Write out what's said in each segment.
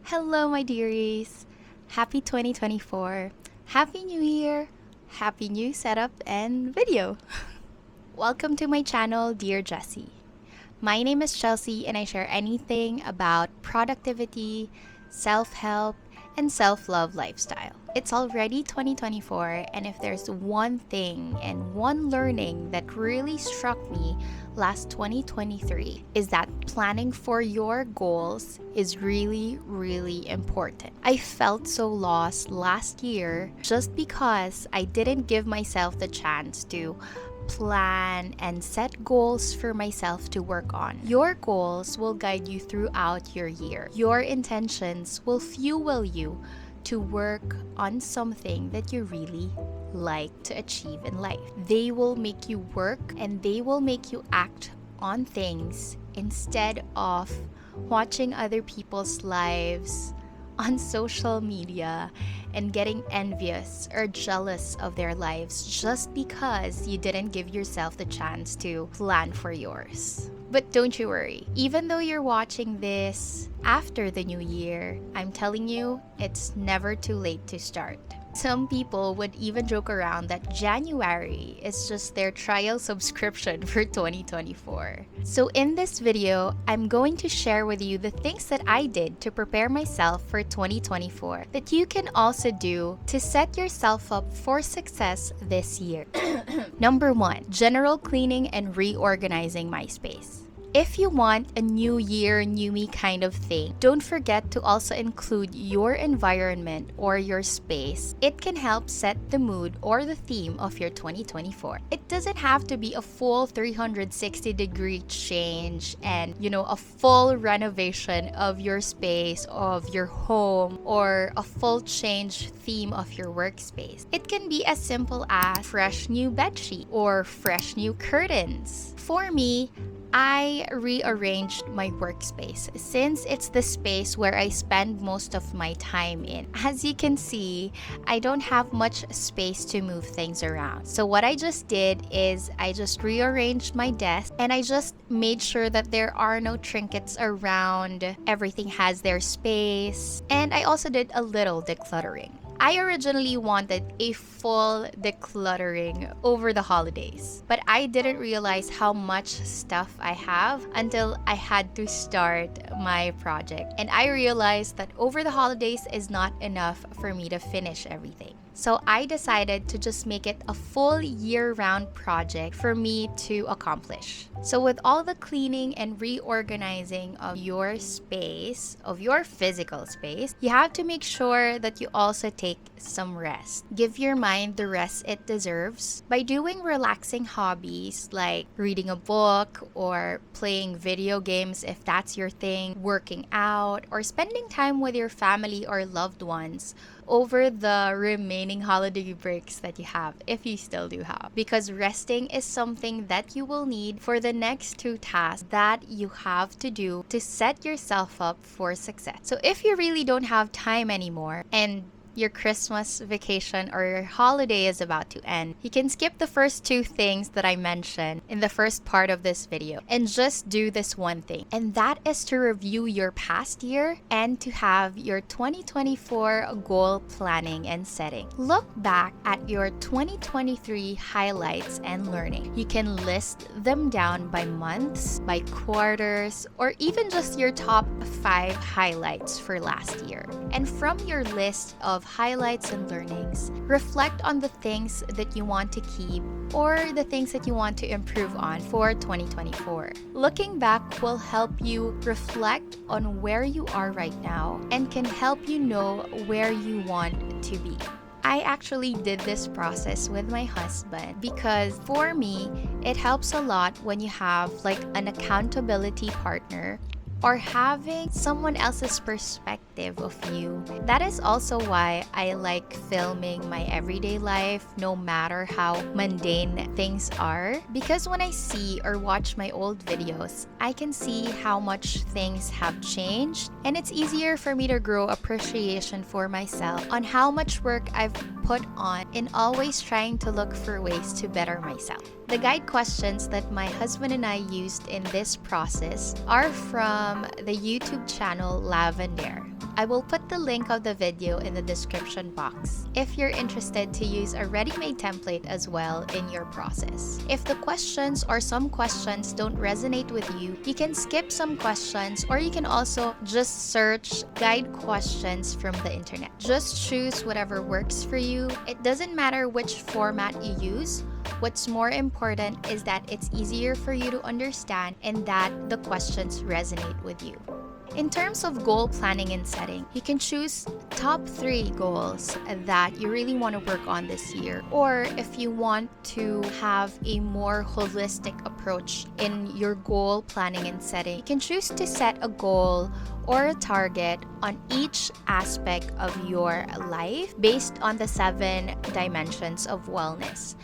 Hello, my dearies. Happy 2024. Happy New Year. Happy new setup and video. Welcome to my channel, Dear Jessy. My name is Chelsea and I share anything about productivity, self-help, and self-love lifestyle. It's already 2024, and if there's one thing and one learning that really struck me last 2023 is that planning for your goals is really, really important. I felt so lost last year just because I didn't give myself the chance to plan and set goals for myself to work on. Your goals will guide you throughout your year. Your intentions will fuel you to work on something that you really like to achieve in life. They will make you work and they will make you act on things instead of watching other people's lives on social media and getting envious or jealous of their lives just because you didn't give yourself the chance to plan for yours. But don't you worry, even though you're watching this after the new year, I'm telling you, it's never too late to start. Some people would even joke around that January is just their trial subscription for 2024. So in this video, I'm going to share with you the things that I did to prepare myself for 2024 that you can also do to set yourself up for success this year. Number 1, general cleaning and reorganizing my space. If you want a new year, new me kind of thing, don't forget to also include your environment or your space. It can help set the mood or the theme of your 2024. It doesn't have to be a full 360-degree change and, a full renovation of your space, of your home, or a full change theme of your workspace. It can be as simple as fresh new bedsheet or fresh new curtains. For me, I rearranged my workspace since it's the space where I spend most of my time in. As you can see, I don't have much space to move things around. So what I just did is I just rearranged my desk and I just made sure that there are no trinkets around. Everything has their space. And I also did a little decluttering. I originally wanted a full decluttering over the holidays, but I didn't realize how much stuff I have until I had to start my project. And I realized that over the holidays is not enough for me to finish everything. So I decided to just make it a full year-round project for me to accomplish. So with all the cleaning and reorganizing of your space, of your physical space, you have to make sure that you also take some rest. Give your mind the rest it deserves by doing relaxing hobbies like reading a book or playing video games if that's your thing, working out, or spending time with your family or loved ones over the remaining holiday breaks that you have, if you still do have. Because resting is something that you will need for the next 2 tasks that you have to do to set yourself up for success. So if you really don't have time anymore and your Christmas vacation or your holiday is about to end, you can skip the first 2 things that I mentioned in the first part of this video and just do this one thing. And that is to review your past year and to have your 2024 goal planning and setting. Look back at your 2023 highlights and learning. You can list them down by months, by quarters, or even just your top 5 highlights for last year. And from your list of highlights and learnings, reflect on the things that you want to keep or the things that you want to improve on for 2024. Looking back will help you reflect on where you are right now and can help you know where you want to be. I actually did this process with my husband because for me, it helps a lot when you have like an accountability partner or having someone else's perspective of you. That is also why I like filming my everyday life, no matter how mundane things are. Because when I see or watch my old videos, I can see how much things have changed, and it's easier for me to grow appreciation for myself on how much work I've put on in always trying to look for ways to better myself. The guide questions that my husband and I used in this process are from the YouTube channel Lavender. I will put the link of the video in the description box if you're interested to use a ready-made template as well in your process. If the questions or some questions don't resonate with you, you can skip some questions, or you can also just search guide questions from the internet. Just choose whatever works for you. It doesn't matter which format you use. What's more important is that it's easier for you to understand and that the questions resonate with you. In terms of goal planning and setting, you can choose top 3 goals that you really want to work on this year. Or if you want to have a more holistic approach in your goal planning and setting, you can choose to set a goal or a target on each aspect of your life based on the 7 dimensions of wellness.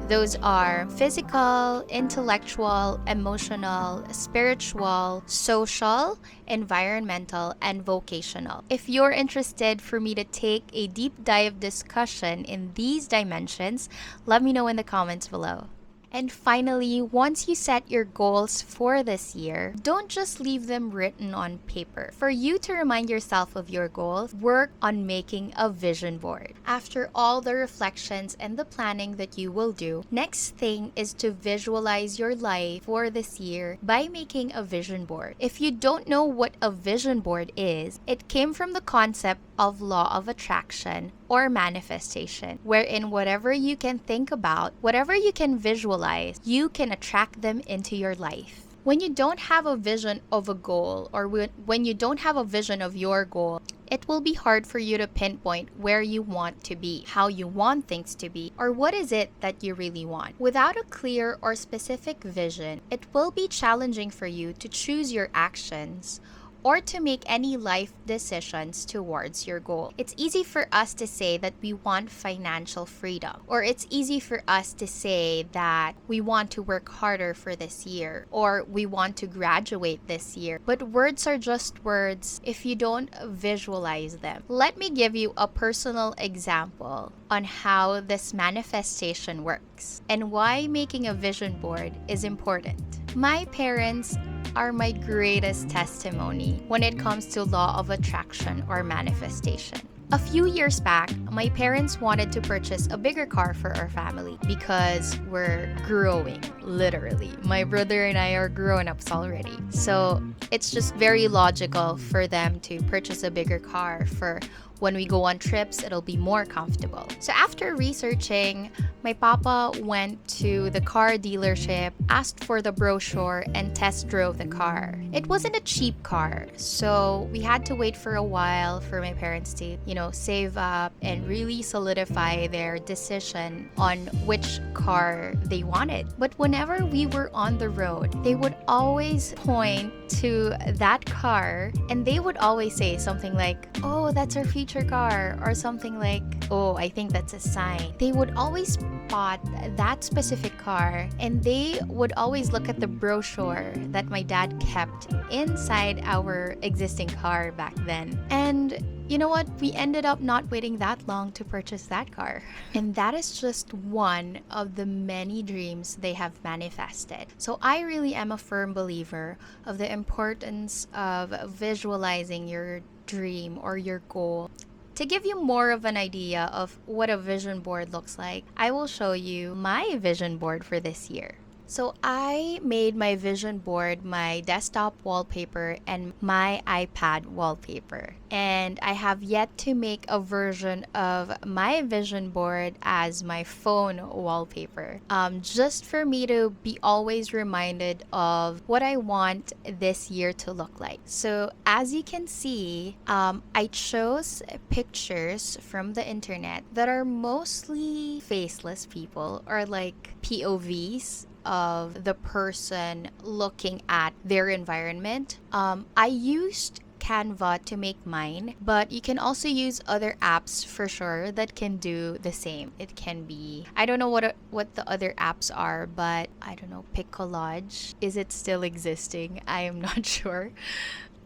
Those are physical, intellectual, emotional, spiritual, social, environmental, and vocational. If you're interested for me to take a deep dive discussion in these dimensions, let me know in the comments below. And finally, once you set your goals for this year, don't just leave them written on paper. For you to remind yourself of your goals, work on making a vision board. After all the reflections and the planning that you will do, next thing is to visualize your life for this year by making a vision board. If you don't know what a vision board is, it came from the concept of law of attraction or manifestation, wherein whatever you can think about, whatever you can visualize, you can attract them into your life. When you don't have a vision of a goal, or when you don't have a vision of your goal, it will be hard for you to pinpoint where you want to be, how you want things to be, or what is it that you really want. Without a clear or specific vision, it will be challenging for you to choose your actions or to make any life decisions towards your goal. It's easy for us to say that we want financial freedom, or it's easy for us to say that we want to work harder for this year, or we want to graduate this year. But words are just words if you don't visualize them. Let me give you a personal example on how this manifestation works and why making a vision board is important. My parents are my greatest testimony when it comes to law of attraction or manifestation. A few years back, my parents wanted to purchase a bigger car for our family because we're growing, literally. My brother and I are grown-ups already. So it's just very logical for them to purchase a bigger car for when we go on trips, it'll be more comfortable. So after researching, my papa went to the car dealership, asked for the brochure, and test drove the car. It wasn't a cheap car, so we had to wait for a while for my parents to, save up and really solidify their decision on which car they wanted. But whenever we were on the road, they would always point to that car and they would always say something like, "Oh, that's our future car," or something like, "Oh, I think that's a sign." They would always spot that specific car and they would always look at the brochure that my dad kept inside our existing car back then. And you know what? We ended up not waiting that long to purchase that car. And that is just one of the many dreams they have manifested. So I really am a firm believer of the importance of visualizing your dream or your goal. To give you more of an idea of what a vision board looks like, I will show you my vision board for this year. So I made my vision board my desktop wallpaper and my iPad wallpaper. And I have yet to make a version of my vision board as my phone wallpaper. Just for me to be always reminded of what I want this year to look like. So as you can see, I chose pictures from the internet that are mostly faceless people or like POVs of the person looking at their environment. I used Canva to make mine, but you can also use other apps for sure that can do the same. It can be, I don't know what the other apps are, but I don't know, Collage. Is it still existing? I am not sure.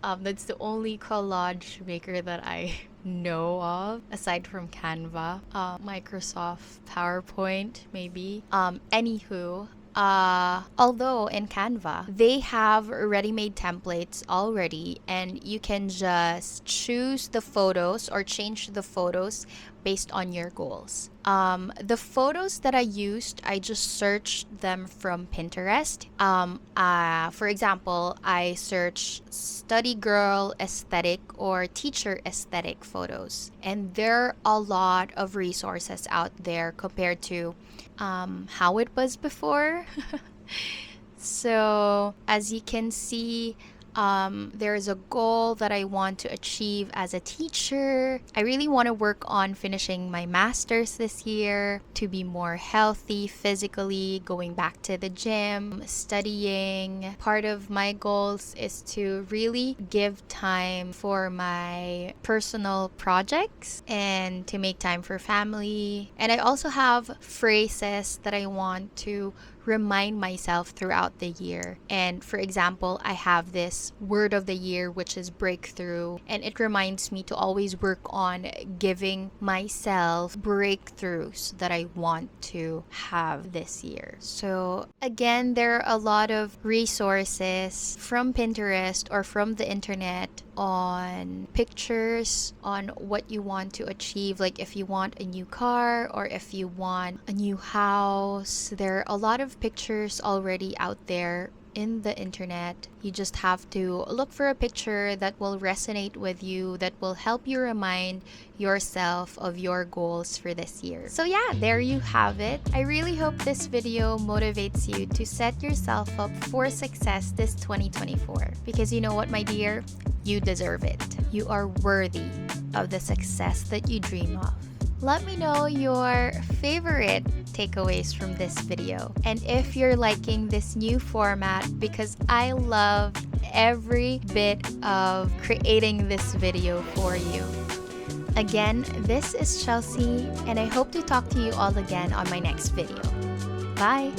That's the only collage maker that I know of aside from Canva. Microsoft PowerPoint maybe. Anywho, Although in Canva, they have ready-made templates already, and you can just choose the photos or change the photos based on your goals. The photos that I used, I just searched them from Pinterest. For example, I searched study girl aesthetic or teacher aesthetic photos, and there are a lot of resources out there compared to how it was before. So as you can see, there's a goal that I want to achieve as a teacher. I really want to work on finishing my master's this year, to be more healthy physically, going back to the gym, studying. Part of my goals is to really give time for my personal projects and to make time for family. And I also have phrases that I want to remind myself throughout the year. And for example, I have this word of the year, which is breakthrough, and it reminds me to always work on giving myself breakthroughs that I want to have this year. So again, there are a lot of resources from Pinterest or from the internet on pictures on what you want to achieve. Like if you want a new car or if you want a new house, there are a lot of pictures already out there in the internet. You just have to look for a picture that will resonate with you, that will help you remind yourself of your goals for this year. So yeah, there you have it. I really hope this video motivates you to set yourself up for success this 2024. Because you know what, my dear? You deserve it. You are worthy of the success that you dream of. Let me know your favorite takeaways from this video, and if you're liking this new format, because I love every bit of creating this video for you. Again, this is Chelsea, and I hope to talk to you all again on my next video. Bye!